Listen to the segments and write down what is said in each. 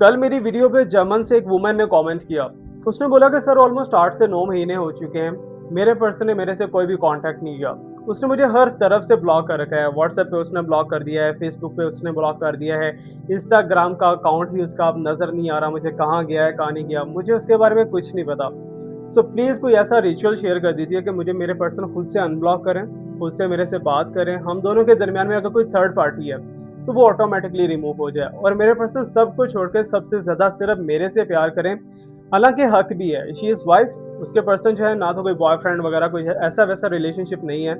कल मेरी वीडियो पे जर्मन से एक वुमन ने कमेंट किया। उसने बोला कि सर ऑलमोस्ट 8 से 9 महीने हो चुके हैं। मेरे पर्सन ने मेरे से कोई भी कांटेक्ट नहीं किया। उसने मुझे हर तरफ से ब्लॉक कर रखा है। व्हाट्सएप पे उसने ब्लॉक कर दिया है, फेसबुक पे उसने ब्लॉक कर दिया है, इंस्टाग्राम का अकाउंट ही उसका अब नज़र नहीं आ रहा मुझे कहाँ गया है, कहाँ नहीं गया। मुझे उसके बारे में कुछ नहीं पता। सो प्लीज़ कोई ऐसा रिचुअल शेयर कर दीजिए कि मुझे मेरे पर्सन खुद से अनब्लॉक करें, खुद से मेरे से बात करें। हम दोनों के दरमियान में अगर कोई थर्ड पार्टी है तो वो ऑटोमेटिकली रिमूव हो जाए और मेरे पर्सन सबको छोड़कर सबसे ज़्यादा सिर्फ मेरे से प्यार करें। हालाँकि हक भी है, शी इज़ वाइफ़, उसके पर्सन जो है ना तो कोई बॉयफ्रेंड वगैरह कोई है, ऐसा-वैसा रिलेशनशिप नहीं है।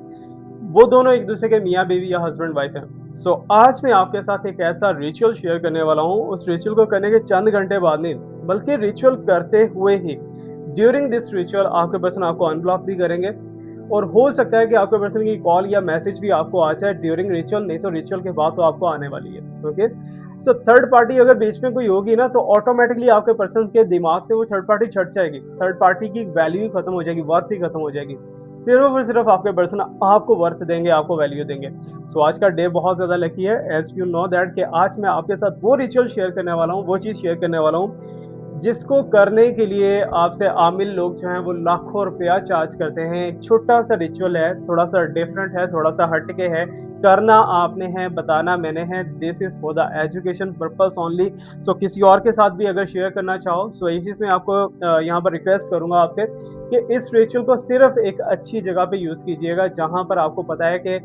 वो दोनों एक-दूसरे के मियाँ-बीवी या हस्बैंड-वाइफ़ हैं। सो आज मैं आपके साथ एक ऐसा रिचुअल शेयर करने वाला हूँ, उस रिचुअल को करने के चंद घंटे बाद नहीं, बल्कि रिचुअल करते हुए ही ड्यूरिंग दिस रिचुअल आपके पर्सन आपको अनब्लॉक भी करेंगे और हो सकता है कि आपके पर्सन की कॉल या मैसेज भी आपको आ जाए ड्यूरिंग रिचुअल, नहीं तो रिचुअल के बाद तो आपको आने वाली है। ओके, सो थर्ड पार्टी अगर बीच में कोई होगी ना तो ऑटोमेटिकली आपके पर्सन के दिमाग से वो थर्ड पार्टी छट जाएगी। थर्ड पार्टी की वैल्यू ही खत्म हो जाएगी, वर्थ ही खत्म हो जाएगी। सिर्फ और सिर्फ आपके पर्सन आपको वर्थ देंगे, आपको वैल्यू देंगे। सो आज का डे बहुत ज़्यादा लकी है, एज यू नो दैट कि आज मैं आपके साथ वो रिचुअल शेयर करने वाला हूँ, वो चीज़ शेयर करने वाला हूँ जिसको करने के लिए आपसे आमिल लोग जो हैं वो लाखों रुपया चार्ज करते हैं। एक छोटा-सा रिचुअल है, थोड़ा-सा डिफरेंट है, थोड़ा-सा हट के है, करना आपने है, बताना मैंने है। This is for the education purpose only. So किसी और के साथ भी अगर शेयर करना चाहो, सो ये चीज़ मैं आपको यहाँ पर रिक्वेस्ट करूँगा आपसे कि इस रिचुअल को सिर्फ़ एक अच्छी जगह पे यूज़ कीजिएगा, जहाँ पर आपको पता है कि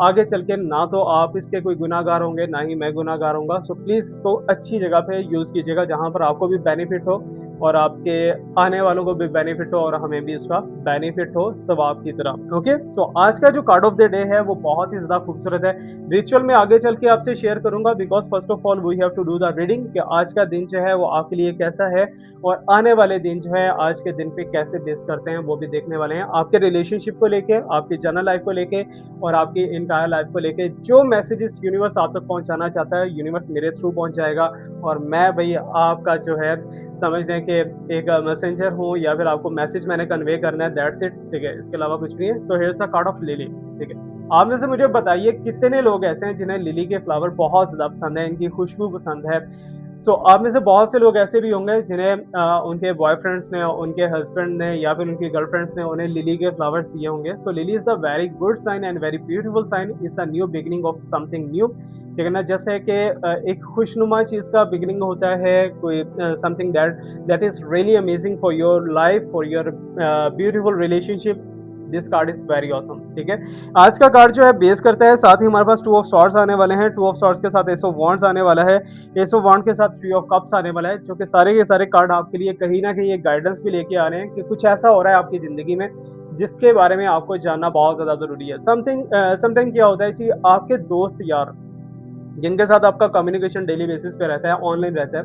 आगे चल के ना तो आप इसके कोई गुनाहगार होंगे, ना ही मैं गुनाहगार होऊँगा। सो प्लीज़ इसको अच्छी जगह पे यूज़ कीजिएगा, जहाँ पर आपको भी बेनिफिट हो और आपके आने वालों को भी बेनिफिट हो और हमें भी उसका बेनिफिट हो सवाब की तरह। ओके? सो आज का जो कार्ड ऑफ द डे है, वो बहुत ही ज़्यादा खूबसूरत है। रिचुअल में आगे चल के आपसे शेयर करूँगा because first of all we have to do the reading कि आज का दिन जो है वो आपके लिए कैसा है और आने वाले दिन जो है आज के दिन पे कैसे बेस करते हैं, वो भी देखने वाले हैं। आपके रिलेशनशिप को लेके, आपकी जनरल लाइफ़ को लेके और आपकी एंटायर लाइफ को लेके जो मैसेजेस यूनिवर्स आप तक पहुंचाना चाहता है, यूनिवर्स मेरे थ्रू पहुंच जाएगा और मैं भई आपका जो है समझ लें कि एक मैसेंजर हूँ या फिर आपको मैसेज मैंने कन्वे करना है, दैट्स इट। ठीक है? इसके अलावा कुछ नहीं है। So here's a card of lily. ठीक है? आप में से मुझे बताइए कितने लोग ऐसे हैं जिन्हें लिली के फ्लावर बहुत ज़्यादा पसंद है, इनकी खुशबू पसंद है। सो आप में से बहुत से लोग ऐसे भी होंगे जिन्हें उनके बॉयफ्रेंड्स ने, उनके हस्बैंड ने या फिर उनकी गर्लफ्रेंड्स ने उन्हें लिली के फ्लावर्स दिए होंगे। So lily is the very good sign and very beautiful sign, it's a new beginning of something new. ठीक है ना? जैसे कि एक खुशनुमा चीज़ का बिगिनिंग होता है, कोई something that that is really amazing for your life, for your beautiful relationship. This card is very awesome. ठीक है? आज का कार्ड जो है बेस करता है, साथ ही हमारे पास टू ऑफ सॉर्ड्स आने वाले हैं, टू ऑफ सॉर्ड्स के साथ एस ऑफ वांड्स आने वाला है, एस ऑफ वांड के साथ थ्री ऑफ कप्स आने वाला है, जो कि सारे के सारे कार्ड आपके लिए कहीं न कहीं एक गाइडेंस भी लेके आ रहे हैं कि कुछ ऐसा हो रहा है आपकी ज़िंदगी में, जिसके बारे में आपको जानना बहुत ज़्यादा ज़रूरी है। समटाइम क्या होता है कि आपके दोस्त यार, जिनके साथ आपका कम्युनिकेशन डेली बेसिस पे रहता है, ऑनलाइन रहता है,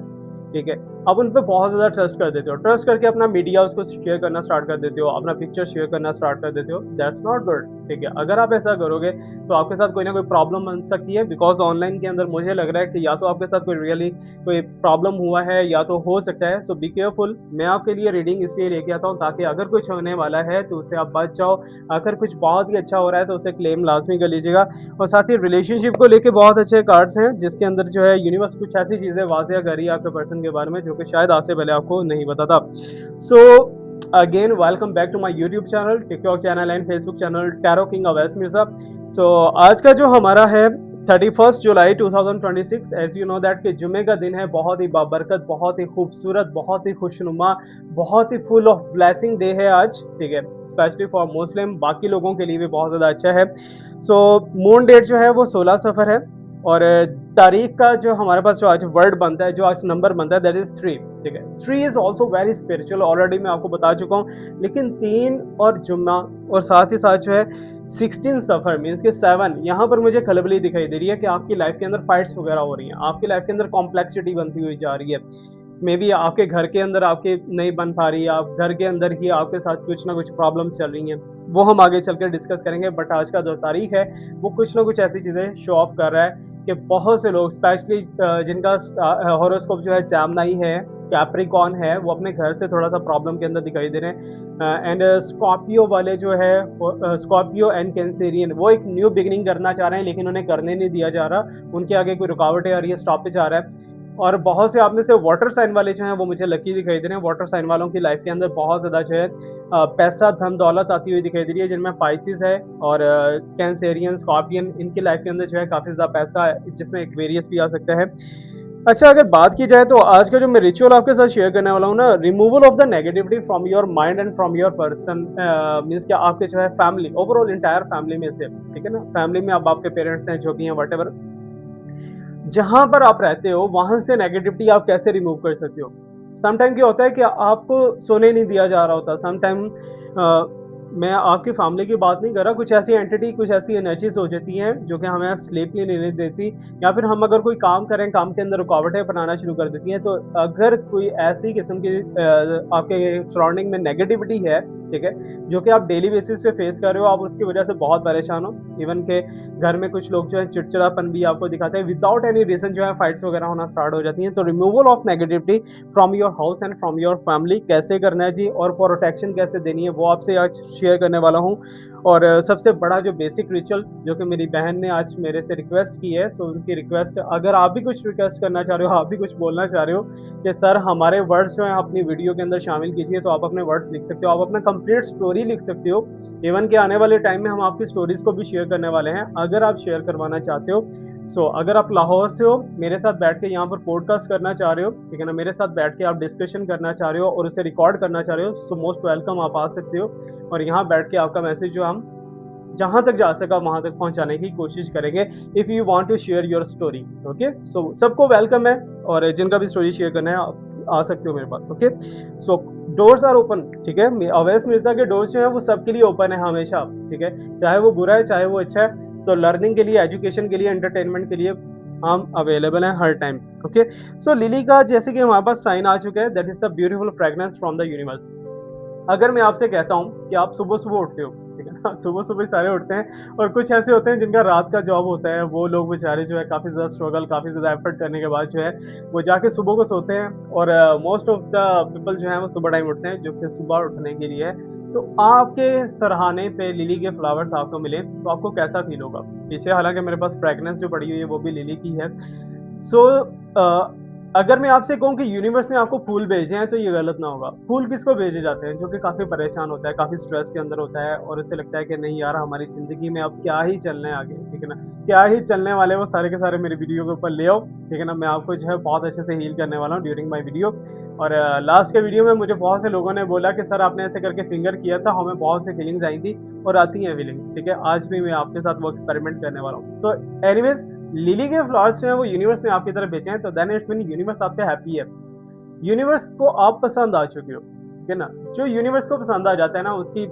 ठीक है? आप उन पे बहुत ज़्यादा ट्रस्ट कर देते हो। ट्रस्ट करके अपना मीडिया उसको शेयर करना स्टार्ट कर देते हो, अपना पिक्चर शेयर करना स्टार्ट कर देते हो। दैट्स नॉट गुड, ठीक है? अगर आप ऐसा करोगे, तो आपके साथ कोई ना कोई प्रॉब्लम बन सकती है बिकॉज़ ऑनलाइन के अंदर मुझे लग रहा है कि या तो आपके साथ कोई रियली कोई प्रॉब्लम हुआ है या तो हो सकता है। सो बी केयरफुल। मैं आपके लिए रीडिंग इसलिए लेके आता हूँ ताकि अगर कुछ होने वाला है, तो उससे आप बच जाओ। अगर कुछ बहुत ही अच्छा हो रहा है, तो उसे क्लेम लाज़मी कर लीजिएगा। और साथ ही रिलेशनशिप को लेके बहुत अच्छे कार्ड्स हैं, जिसके अंदर जो है यूनिवर्स कुछ ऐसी चीज़ें वाज़िया कर रही है आपके पर्सन के बारे में, जो कि शायद आज से पहले आपको नहीं पता था। So again welcome back to my YouTube channel, TikTok channel and Facebook channel tarot king Awais Mirza. So आज का जो हमारा है 31 जुलाई 2026, एज़ यू नो दैट कि जुम्मे का दिन है, बहुत ही बाबरकत, बहुत ही खूबसूरत, बहुत ही खुशनुमा, बहुत ही फुल ऑफ ब्लेसिंग डे है आज, ठीक है? स्पेशली फॉर मुस्लिम, बाकी लोगों के लिए भी बहुत ज़्यादा अच्छा है। सो मून डेट जो है वो 16 सफ़र है और तारीख का जो हमारे पास जो आज वर्ड बनता है, जो आज नंबर बनता है, दैट इज़ 3, ठीक है? 3 is also very spiritual, already मैं आपको बता चुका हूँ। लेकिन 3 और जुम्मा और साथ ही साथ जो है 16 सफ़र मीन्स कि 7, यहाँ पर मुझे खलबली दिखाई दे रही है कि आपकी लाइफ़ के अंदर फाइट्स वगैरह हो रही हैं। आपकी लाइफ़ के अंदर कॉम्प्लेक्सिटी बनती हुई जा रही है। मेबी आपके घर के अंदर आपकी नहीं बन पा रही है, आप घर के अंदर ही आपके साथ कुछ ना कुछ प्रॉब्लम्स चल रही हैं। वो हम आगे चलकर डिस्कस करेंगे, बट आज का जो तारीख है, वो कुछ ना कुछ ऐसी चीज़ें शो ऑफ कर रहा है कि बहुत से लोग स्पेशली जिनका हॉरोस्कोप जो है जेमिनी है, कैप्रिकॉर्न है, वो अपने घर से थोड़ा-सा प्रॉब्लम के अंदर दिखाई दे रहे हैं। एंड स्कॉर्पियो वाले जो है, स्कॉर्पियो एंड कैंसेरियन, वो एक न्यू बिगिनिंग करना चाह रहे हैं, लेकिन उन्हें करने नहीं दिया जा रहा। उनके आगे कोई रुकावटें आ रही है, स्टॉपेज आ रहा है। और बहुत से आप में से वाटर साइन वाले जो हैं वो मुझे लकी दिखाई दे रहे हैं। वाटर साइन वालों की लाइफ के अंदर बहुत ज़्यादा जो है पैसा, धन दौलत आती हुई दिखाई दे रही है, जिनमें पाइसेस है और कैंसेरियन, स्कॉर्पियन, इनकी लाइफ के अंदर जो है काफ़ी ज़्यादा पैसा है, जिसमें एक्वेरियस भी आ सकता है। अच्छा, अगर बात की जाए तो आज का जो मैं रिचुअल आपके साथ शेयर करने वाला हूँ ना, removal of the negativity from your mind and from your person, means कि आपके जो है फैमिली, ओवरऑल इंटायर फैमिली में से, ठीक है ना, फैमिली में अब आपके पेरेंट्स हैं, जो भी हैं, व्हाटएवर, जहाँ पर आप रहते हो वहाँ से नेगेटिविटी आप कैसे रिमूव कर सकते हो। सम टाइम क्या होता है कि आपको सोने नहीं दिया जा रहा होता, सम टाइम मैं आपकी फैमिली की बात नहीं कर रहा, कुछ ऐसी एंटिटी, कुछ ऐसी एनर्जीज हो जाती हैं जो कि हमें स्लीप नहीं लेने देती, या फिर हम अगर कोई काम करें, काम के अंदर रुकावटें बनाना शुरू कर देती हैं। तो अगर कोई ऐसी किस्म की आपके सराउंडिंग में नेगेटिविटी है, ठीक है, जो कि आप डेली बेसिस पे फेस कर रहे हो, आप उसकी वजह से बहुत परेशान हो, इवन के घर में कुछ लोग जो है चिड़चिड़ापन भी आपको दिखाते हैं, विदाउट एनी रीजन जो है फाइट्स वगैरह होना स्टार्ट हो जाती हैं। तो removal of negativity from your house and from your family कैसे करना है जी, और प्रोटेक्शन कैसे देनी है, वो आपसे आज शेयर करने वाला हूँ। और सबसे बड़ा जो बेसिक रिचुअल जो कि मेरी बहन ने आज मेरे से रिक्वेस्ट की है, सो उनकी रिक्वेस्ट, अगर आप भी कुछ रिक्वेस्ट करना चाह रहे हो, आप भी कुछ बोलना चाह रहे हो कि सर हमारे वर्ड्स जो हैं अपनी वीडियो के अंदर शामिल कीजिए, तो आप अपने वर्ड्स लिख सकते हो, आप अपना कंप्लीट स्टोरी लिख सकते हो। इवन कि आने वाले टाइम में हम आपकी स्टोरीज को भी शेयर करने वाले हैं, अगर आप शेयर करवाना चाहते हो। सो अगर आप लाहौर से हो, मेरे साथ बैठ के यहाँ पर पॉडकास्ट करना चाह रहे हो, ठीक है ना, मेरे साथ बैठ के आप डिस्कशन करना चाह रहे हो और उसे रिकॉर्ड करना चाह रहे हो, सो मोस्ट वेलकम, आप आ सकते हो। और यहाँ बैठ के आपका मैसेज जो हम जहाँ तक जा सका वहाँ तक पहुँचाने की कोशिश करेंगे, if you want to share your story. Okay, so सबको वेलकम है, और जिनका भी स्टोरी शेयर करना है आप आ सकते हो मेरे पास। Okay, so doors are open, ठीक है, अवैस मिर्जा के डोर्स जो है वो सबके लिए ओपन है हमेशा, ठीक है, चाहे वो बुरा है चाहे वो अच्छा है। तो लर्निंग के लिए, एजुकेशन के लिए, एंटरटेनमेंट के लिए हम अवेलेबल हैं हर टाइम। ओके, सो लिली का जैसे कि हमारे पास साइन आ चुका है, that is the beautiful fragrance from the universe. अगर मैं आपसे कहता हूँ कि आप सुबह-सुबह उठते हो, ठीक है ना? सुबह-सुबह सारे उठते हैं, और कुछ ऐसे होते हैं जिनका रात का जॉब होता है, वो लोग बेचारे जो है काफ़ी ज़्यादा स्ट्रगल, काफ़ी ज़्यादा एफर्ट करने के बाद जो है, वो जाके सुबह को सोते हैं, और मोस्ट ऑफ द पीपल जो हैं वो सुबह टाइम उठते हैं, जो कि सुबह उठने के लिए है। तो आपके सराहने पे लिली के फ्लावर्स आपको मिले, तो आपको कैसा फ़ील होगा? पीछे हालाँकि मेरे पास फ्रेग्रेंस जो पड़ी हुई है वो भी लिली की है। सो अगर मैं आपसे कहूँ कि यूनिवर्स ने आपको फूल भेजे हैं, तो ये गलत ना होगा। फूल किसको भेजे जाते हैं? जो कि काफ़ी परेशान होता है, काफ़ी स्ट्रेस के अंदर होता है, और उसे लगता है कि नहीं यार, हमारी ज़िंदगी में अब क्या ही चलना है आगे, ठीक है ना? क्या ही चलने वाले हैं, वो सारे के सारे मेरी वीडियो के ऊपर ले आओ, ठीक है ना? मैं आपको जो है बहुत अच्छे से हील करने वाला हूँ ड्यूरिंग माय वीडियो। और लास्ट के वीडियो में मुझे बहुत से लोगों ने बोला कि सर आपने ऐसे करके फिंगर किया था, हमें बहुत सी फीलिंग्स आई थी, और आती हैं फीलिंग्स, ठीक है? आज भी मैं आपके साथ वो एक्सपेरिमेंट करने वाला हूँ। सो एनीवेज़, लिली के फ्लावर्स जो हैं वो यूनिवर्स ने आपकी तरफ भेजे हैं, तो देन इट्स मीन यूनिवर्स आपसे हैप्पी है। यूनिवर्स को आप पसंद आ चुके हो, ठीक है ना? जो यूनिवर्स को पसंद आ जाता है ना, उसकी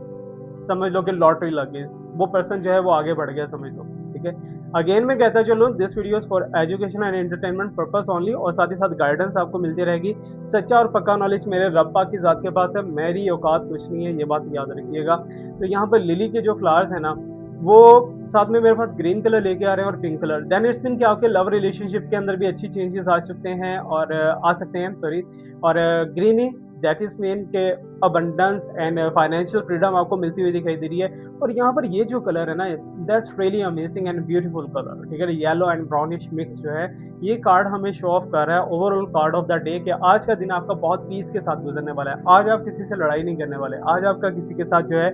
समझ लो कि लॉटरी लग गई। वो पर्सन जो है वो आगे बढ़ गया, समझ लो, ठीक है? अगेन मैं कहता चलूँ, this video is for education and entertainment purpose only, और साथ ही साथ गाइडेंस आपको मिलती रहेगी। सच्चा और पक्का नॉलेज मेरे रब पाक की ज़ात के पास है, मेरी औकात कुछ नहीं है, ये बात याद रखिएगा। तो यहाँ पर लिली के जो फ्लावर्स हैं ना, वो साथ में मेरे पास ग्रीन कलर लेके आ रहे हैं और pink colour. Then it's mean कि आपके लव रिलेशनशिप के अंदर भी अच्छी चेंजेस आ सकते हैं, और आ सकते हैं, सॉरी। और ग्रीनी, दैट इज़ मीन के अबंडेंस एंड फाइनेंशियल फ्रीडम आपको मिलती हुई दिखाई दे रही है। और यहाँ पर ये जो कलर है ना, that's really amazing and beautiful colour, ठीक है? येलो एंड ब्राउनिश मिक्स जो है, ये कार्ड हमें शो ऑफ कर रहा है, overall card of the day, कि आज का दिन आपका बहुत पीस के साथ गुजरने वाला है। आज आप किसी से लड़ाई नहीं करने वाले, आज आपका किसी के साथ जो है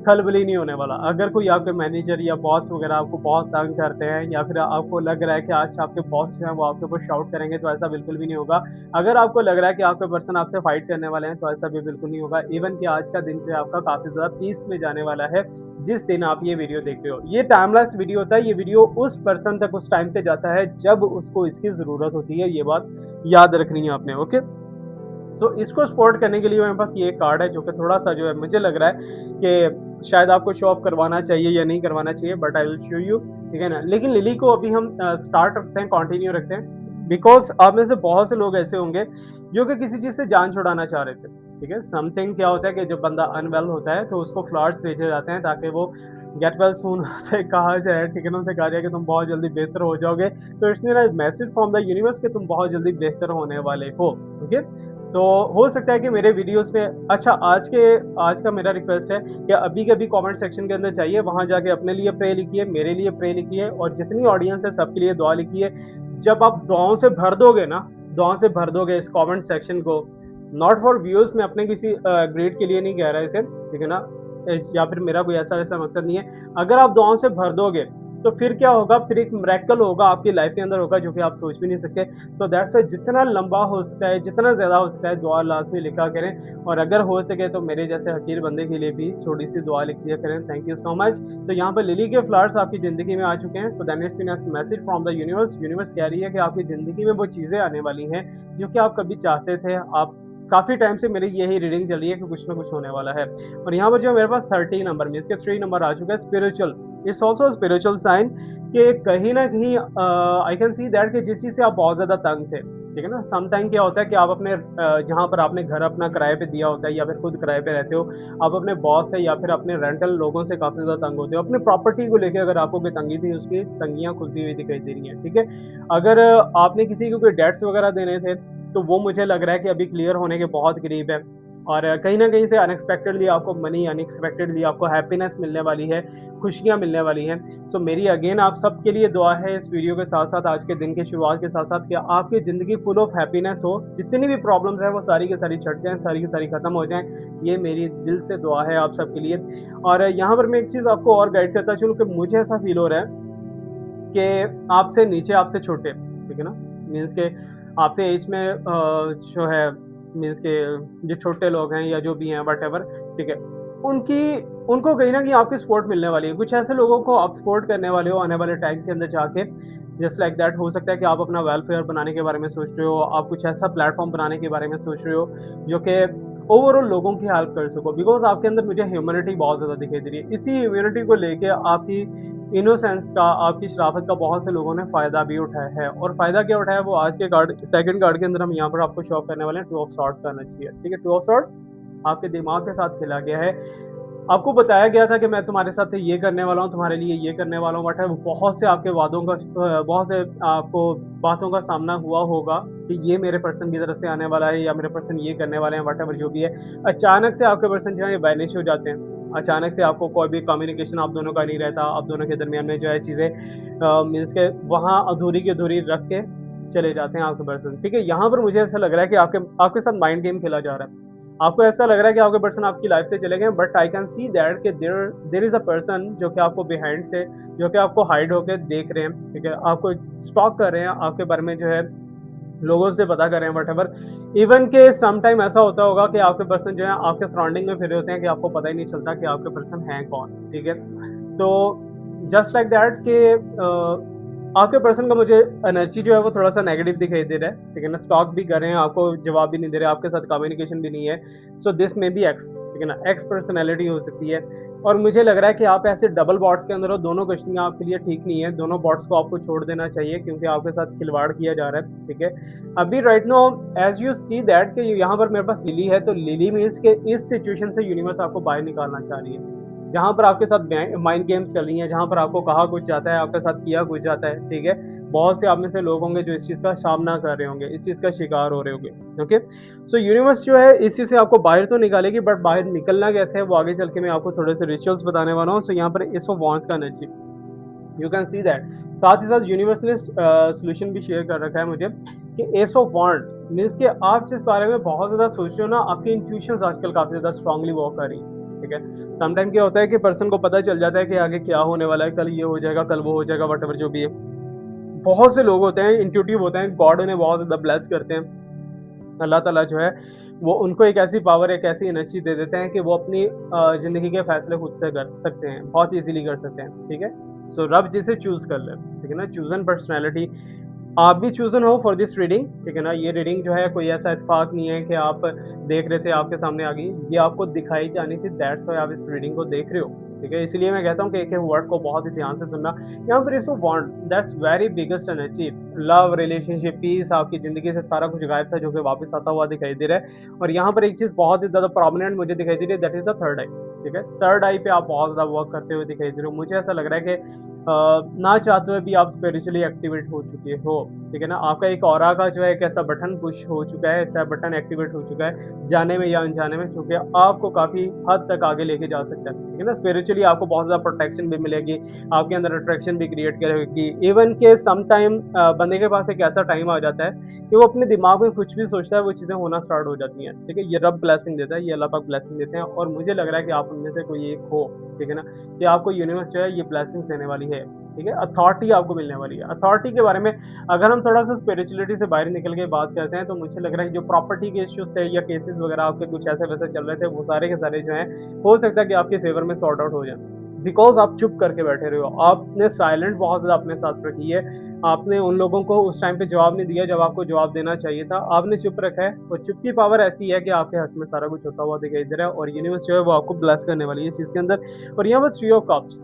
खलबली नहीं होने वाला। अगर कोई आपके मैनेजर या बॉस वगैरह आपको बहुत तंग करते हैं, या फिर आपको लग रहा है कि आज आपके बॉस जो हैं वो आपके ऊपर शाउट करेंगे, तो ऐसा बिल्कुल भी नहीं होगा। अगर आपको लग रहा है कि आपके पर्सन आपसे फाइट करने वाले हैं, तो ऐसा भी बिल्कुल नहीं होगा। इवन कि आज का दिन जो है आपका काफ़ी ज़्यादा पीस में जाने वाला है, जिस दिन आप ये वीडियो देख रहे हो। ये टाइमलेस वीडियो होता है, ये वीडियो उस पर्सन तक उस टाइम पे जाता है जब उसको इसकी ज़रूरत होती है, ये बात याद रखनी है आपने, ओके? सो इसको सपोर्ट करने के लिए मेरे पास ये कार्ड है, जो कि थोड़ा-सा जो है मुझे लग रहा है कि शायद आपको शो ऑफ करवाना चाहिए या नहीं करवाना चाहिए, but I will show you, ठीक है ना? लेकिन लिली को अभी हम स्टार्ट रखते हैं, कंटिन्यू रखते हैं, बिकॉज़ आप में से बहुत से लोग ऐसे होंगे जो कि किसी चीज़ से जान छुड़ाना चाह रहे थे, ठीक है? समथिंग क्या होता है कि जब बंदा अनवेल होता है, तो उसको फ्लावर्स भेजे जाते हैं ताकि वो गेट वेल सून उसे कहा जाए, ठीक है ना? उनसे कहा जाए कि तुम बहुत जल्दी बेहतर हो जाओगे। तो it's mean a message from the universe कि तुम बहुत जल्दी बेहतर होने वाले हो, ओके? सो हो सकता है कि मेरे वीडियोस में, अच्छा, आज का मेरा रिक्वेस्ट है कि अभी के अभी कमेंट सेक्शन के अंदर जाइए, वहाँ जाके अपने लिए प्रे लिखिए, मेरे लिए प्रे लिखिए, और जितनी ऑडियंस है सबके लिए दुआ लिखिए। जब आप दुआओं से भर दोगे ना, दुआओं से भर दोगे इस कमेंट सेक्शन को, नॉट फॉर व्यूज़, मैं अपने किसी ग्रेड के लिए नहीं कह रहा इसे, ठीक है ना? या फिर मेरा कोई ऐसा वैसा मकसद नहीं है। अगर आप दुआओं से भर दोगे, तो फिर क्या होगा, फिर एक मिरेकल होगा आपकी लाइफ़ के अंदर होगा जो कि आप सोच भी नहीं सकते। सो दैट्स व्हाई जितना लंबा हो सकता है, जितना ज़्यादा हो सकता है, दुआ लाज़मी लिखा करें, और अगर हो सके तो मेरे जैसे हकीर बंदे के लिए भी छोटी-सी दुआ लिख दिया करें। Thank you so much. तो यहाँ पर लिली के फ्लावर्स आपकी ज़िंदगी में आ चुके हैं। So that means message from the universe. Universe कह रही है कि आपकी ज़िंदगी में वो चीज़ें आने वाली हैं, जो कि आप कभी चाहते थे। आप काफ़ी टाइम से मेरी यही रीडिंग चल रही है कि कुछ ना कुछ होने वाला है। और यहाँ पर जो मेरे पास 30 नंबर मीन्स के 3 नंबर आ चुका है spiritual. It's also spiritual sign कि कहीं न कहीं आई कैन सी दैट कि जिस चीज़ से आप बहुत ज़्यादा तंग थे, ठीक है ना? सम टाइम क्या होता है कि आप अपने जहाँ पर आपने घर अपना किराए पे दिया होता है या फिर खुद किराए पे रहते हो, आप अपने बॉस से या फिर अपने रेंटल लोगों से काफ़ी ज़्यादा तंग होते हो। अपनी प्रॉपर्टी को लेके अगर आपको कोई तंगी थी, उसकी तंगियाँ खुलती हुई दिखाई दे रही हैं, ठीक है? अगर आपने किसी को कोई डेट्स वगैरह देने थे, तो वो मुझे लग रहा है कि अभी क्लियर होने के बहुत करीब है। और कहीं न कहीं से अनएक्सपेक्टेडली आपको मनी, अनएक्सपेक्टेडली आपको हैप्पीनेस मिलने वाली है, खुशियाँ मिलने वाली हैं। सो मेरी अगेन आप सबके लिए दुआ है इस वीडियो के साथ-साथ, आज के दिन की शुरुआत के साथ-साथ, कि आपकी ज़िंदगी फुल ऑफ हैप्पीनेस हो। जितनी भी प्रॉब्लम्स हैं वो सारी की सारी छँट जाएँ, सारी की सारी खत्म हो जाएँ। ये मेरी दिल से दुआ है आप सबके लिए। और यहाँ पर मैं एक चीज़ आपको और गाइड करता चलूँ कि मुझे ऐसा फ़ील हो रहा है कि आपसे नीचे, आपसे छोटे, ठीक है ना? मीन्स के आपसे एज में जो है, मीन्स के जो छोटे लोग हैं या जो भी हैं व्हाटएवर, ठीक है? उनकी उनको कहीं न कहीं आपकी सपोर्ट मिलने वाली है। कुछ ऐसे लोगों को आप सपोर्ट करने वाले हो आने वाले टाइम के अंदर जाके, जस्ट लाइक दैट हो सकता है कि आप अपना वेलफेयर बनाने के बारे में सोच रहे हो, आप कुछ ऐसा प्लेटफ़ॉर्म बनाने के बारे में सोच रहे हो, जो कि ओवरऑल लोगों की हेल्प कर सको, बिकॉज़ आपके अंदर मुझे ह्यूमैनिटी बहुत ज़्यादा दिखाई दे रही है। इसी ह्यूमैनिटी को लेके आपकी इनोसेंस का, आपकी शराफ़त का बहुत से लोगों ने फ़ायदा भी उठाया है, और फ़ायदा क्या उठाया है वो आज के कार्ड, सेकंड कार्ड के अंदर हम यहाँ पर आपको शो ऑफ करने वाले हैं। टू ऑफ सॉर्ड्स का एनर्जी है, ठीक है? टू ऑफ सॉर्ड्स आपके दिमाग के साथ खेला गया है। आपको बताया गया था कि मैं तुम्हारे साथ ये करने वाला हूँ, तुम्हारे लिए ये करने वाला हूँ, बट बहुत से आपके वादों का बहुत से आपको बातों का सामना हुआ होगा कि ये मेरे पर्सन की तरफ से आने वाला है या मेरे पर्सन ये करने वाले हैं, व्हाटएवर जो भी है। अचानक से आपके पर्सन जो है वैनिश हो जाते हैं। अचानक से आपको कोई भी कम्युनिकेशन आप दोनों का नहीं रहता, आप दोनों के दरमियान में जो है चीज़ें मीन्स के वहाँ अधूरी की अधूरी रख के चले जाते हैं आपके पर्सन, ठीक है? यहाँ पर मुझे ऐसा लग रहा है कि आपके आपके साथ माइंड गेम खेला जा रहा है। आपको ऐसा लग रहा है कि आपके पर्सन आपकी लाइफ से चले गए, but I can see that कि there there is a person जो कि आपको बिहाइंड से, जो कि आपको हाइड होके देख रहे हैं, ठीक है? आपको स्टॉक कर रहे हैं, आपके बारे में जो है लोगों से पता कर रहे हैं व्हाटएवर। इवन के सम टाइम ऐसा होता होगा कि आपके पर्सन जो है आपके सराउंडिंग में फिरे होते हैं कि आपको पता ही नहीं चलता कि आपके पर्सन हैं कौन, ठीक है? तो जस्ट लाइक दैट कि आपके पर्सन का मुझे एनर्जी जो है वो थोड़ा-सा नेगेटिव दिखाई दे रहा है, ठीक है ना? स्टॉक भी कर रहे हैं, आपको जवाब भी नहीं दे रहे, आपके साथ कम्युनिकेशन भी नहीं है। So this may be x, ठीक है ना? एक्स पर्सनैलिटी हो सकती है, और मुझे लग रहा है कि आप ऐसे डबल बॉट्स के अंदर हो, दोनों कश्तियाँ आपके लिए ठीक नहीं है, दोनों बॉट्स को आपको छोड़ देना चाहिए क्योंकि आपके साथ खिलवाड़ किया जा रहा है, ठीक है? अभी right now as you see that कि यहाँ पर मेरे पास लिली है, तो लिली मीन्स कि इस सिचुएशन से यूनिवर्स आपको बाहर निकालना चाह रही है। जहाँ पर आपके साथ माइंड गेम्स चल रही हैं, जहाँ पर आपको कहा कुछ जाता है, आपके साथ किया कुछ जाता है, ठीक है? बहुत से आप में से लोग होंगे जो इस चीज़ का सामना कर रहे होंगे, इस चीज़ का शिकार हो रहे होंगे, ओके? सो यूनिवर्स जो है इस चीज़ से आपको बाहर तो निकालेगी, बट बाहर निकलना कैसे है वो आगे चल के मैं आपको थोड़े से रिचुअल्स बताने वाला हूँ। सो यहाँ पर एस ऑफ वांड्स का energy, you can see that. साथ ही साथ यूनिवर्स ने सॉल्यूशन भी शेयर कर रखा है मुझे कि एस ऑफ वांड मीन्स कि आप जिस बारे में बहुत ज़्यादा सोच रहे हो ना, आपकी इंट्यूशंस आजकल काफ़ी ज़्यादा स्ट्रांगली वर्क कर रही हैं, ठीक है? सम टाइम क्या होता है कि पर्सन को पता चल जाता है कि आगे क्या होने वाला है, कल ये हो जाएगा, कल वो हो जाएगा, व्हाटएवर जो भी है। बहुत से लोग होते हैं, इंट्यूटिव होते हैं, गॉड उन्हें बहुत ज़्यादा ब्लेस करते हैं। अल्लाह ताला जो है वो उनको एक ऐसी पावर, एक ऐसी एनर्जी दे देते हैं कि वो अपनी ज़िंदगी के फैसले खुद से कर सकते हैं, बहुत ईज़िली कर सकते हैं, ठीक है? सो रब जिसे चूज़ कर ले, ठीक है ना? चूज़न पर्सनैलिटी, आप भी चूज़न हो फॉर दिस रीडिंग, ठीक है ना? ये रीडिंग जो है कोई ऐसा इत्तेफ़ाक नहीं है कि आप देख रहे थे, आपके सामने आ गई। ये आपको दिखाई जानी थी, दैट्स व्हाई आप इस रीडिंग को देख रहे हो, ठीक है? इसलिए मैं कहता हूँ कि एक-एक वर्ड को बहुत ही ध्यान से सुनना। यहाँ पर इसको want, that's very biggest energy, love, relationship, peace, आपकी ज़िंदगी से सारा कुछ गायब था जो कि वापस आता हुआ दिखाई दे रहा है। और यहाँ पर एक चीज़ बहुत ही ज़्यादा प्रोमिनेंट मुझे दिखाई दे रही है, दैट इज़ द थर्ड आई, ठीक है? थर्ड आई पे आप बहुत ज़्यादा वर्क करते हुए दिखाई दे रहे हो। मुझे ऐसा लग रहा है कि ना चाहते हुए भी आप स्पिरिचुअली एक्टिवेट हो चुके हो। ठीक है ना? आपका एक ऑरा का जो है एक ऐसा बटन पुश हो चुका है, ऐसा बटन एक्टिवेट हो चुका है, जाने में या अनजाने में, जो कि आपको काफ़ी हद तक आगे लेके जा सकता है, ठीक है ना? स्पिरिचुअली आपको बहुत ज़्यादा प्रोटेक्शन भी मिलेगी, आपके अंदर अट्रैक्शन भी क्रिएट करेगी। इवन के सम टाइम बंदे के पास एक ऐसा टाइम आ जाता है कि वो अपने दिमाग में कुछ भी सोचता है, वो चीज़ें होना स्टार्ट हो जाती हैं, ठीक है? ये रब ब्लेसिंग देता है, ये अल्लाह पाक ब्लेसिंग देते हैं और मुझे लग रहा है कि आप उनमें से कोई एक हो, ठीक है ना? कि आपको यूनिवर्स जो है ये ब्लेसिंग्स देने वाली है, ठीक है? अथॉरिटी आपको मिलने वाली है। अथॉरिटी के बारे में अगर हम थोड़ा-सा स्पिरिचुअलिटी से बाहर निकल के बात करते हैं, तो मुझे लग रहा है कि जो प्रॉपर्टी के इश्यूज़ थे या केसेज़ वगैरह आपके कुछ ऐसे-वैसे चल रहे थे, वो सारे के सारे जो हैं, हो सकता है कि आपके फ़ेवर में सॉर्ट आउट हो जाएँ। बिकॉज़ आप चुप करके बैठे रहे हो। आपने साइलेंट बहुत ज़्यादा अपने साथ रखी है। आपने उन लोगों को उस टाइम पे जवाब नहीं दिया जब आपको जवाब देना चाहिए था। आपने चुप रखा है और चुप की पावर ऐसी है कि आपके हक में सारा कुछ होता हुआ दिखाई दे रहा है और यूनिवर्स जो है वो आपको ब्लेस करने वाली है इस चीज़ के अंदर। और यहाँ पर थ्री ऑफ कप्स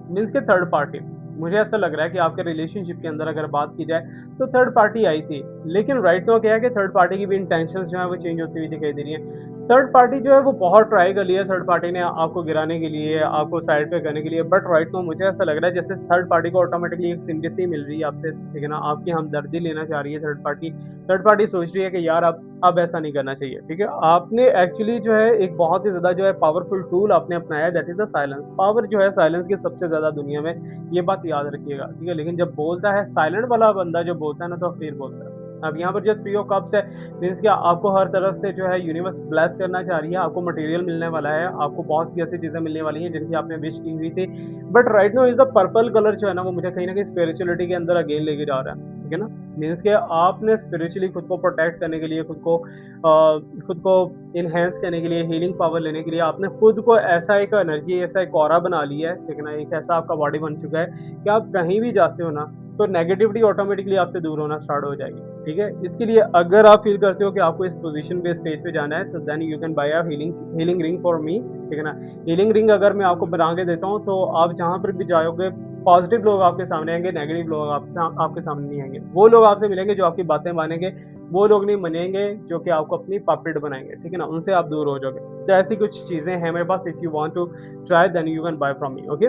मीन्स के थर्ड पार्टी। मुझे ऐसा लग रहा है कि आपके रिलेशनशिप के अंदर अगर बात की जाए तो थर्ड पार्टी आई थी, लेकिन राइट नाउ क्या है कि थर्ड पार्टी की भी इंटेंशंस जो है वो चेंज होती हुई दिखाई दे रही है। थर्ड पार्टी जो है वो बहुत ट्राई कर लिया थर्ड पार्टी ने आपको गिराने के लिए, आपको साइड पे करने के लिए, बट राइट नाउ मुझे ऐसा लग रहा है जैसे थर्ड पार्टी को ऑटोमेटिकली एक सिंपैथी मिल रही है आपसे, ठीक है ना? आपकी हमदर्दी लेना चाह रही है थर्ड पार्टी। थर्ड पार्टी सोच रही है कि यार अब ऐसा नहीं करना चाहिए, ठीक है? आपने एक्चुअली जो है एक बहुत ही ज़्यादा जो है पावरफुल टूल आपने अपनाया है, that is the silence. Power जो है साइलेंस की सबसे ज़्यादा दुनिया में, ये बात याद रखिएगा, ठीक है? लेकिन जब बोलता है साइलेंट वाला बंदा जब बोलता है ना तो फिर बोलता है। अब यहाँ पर जो थ्री ऑफ कप्स है मीन्स कि आपको हर तरफ से जो है यूनिवर्स ब्लेस करना चाह रही है, आपको मटेरियल मिलने वाला है, आपको बहुत सी ऐसी चीज़ें मिलने वाली हैं जिनकी आपने विश की हुई थी। But right now is the purple colour जो है ना वो मुझे कहीं न कहीं स्पिरिचुअलिटी के अंदर अगेन लेके जा रहा है, ठीक है ना? मीन्स कि आपने स्पिरिचुअली खुद को प्रोटेक्ट करने के लिए, खुद को एनहांस करने के लिए, हीलिंग पावर लेने के लिए आपने खुद को ऐसा एक एनर्जी, ऐसा एक ऑरा बना लिया है, ठीक है ना? एक ऐसा आपका बॉडी बन चुका है कि आप कहीं भी जाते हो ना, तो नेगेटिविटी ऑटोमेटिकली आपसे दूर होना स्टार्ट हो जाएगी, ठीक है? इसके लिए अगर आप फ़ील करते हो कि आपको इस पोज़ीशन पे, स्टेज पे जाना है, तो then you can buy a healing ring for me, ठीक है ना? हीलिंग रिंग अगर मैं आपको बना के देता हूँ, तो आप जहाँ पर भी जाओगे, पॉज़िटिव लोग आपके सामने आएँगे, नेगेटिव लोग आपके सामने नहीं आएँगे। वो लोग आपसे मिलेंगे जो आपकी बातें मानेंगे, वो लोग नहीं मनेंगे जो कि आपको अपनी पपेट बनाएँगे, ठीक है ना? उनसे आप दूर हो जाओगे। तो ऐसी कुछ चीज़ें हैं मेरे पास, if you want to try then you can buy from me, okay?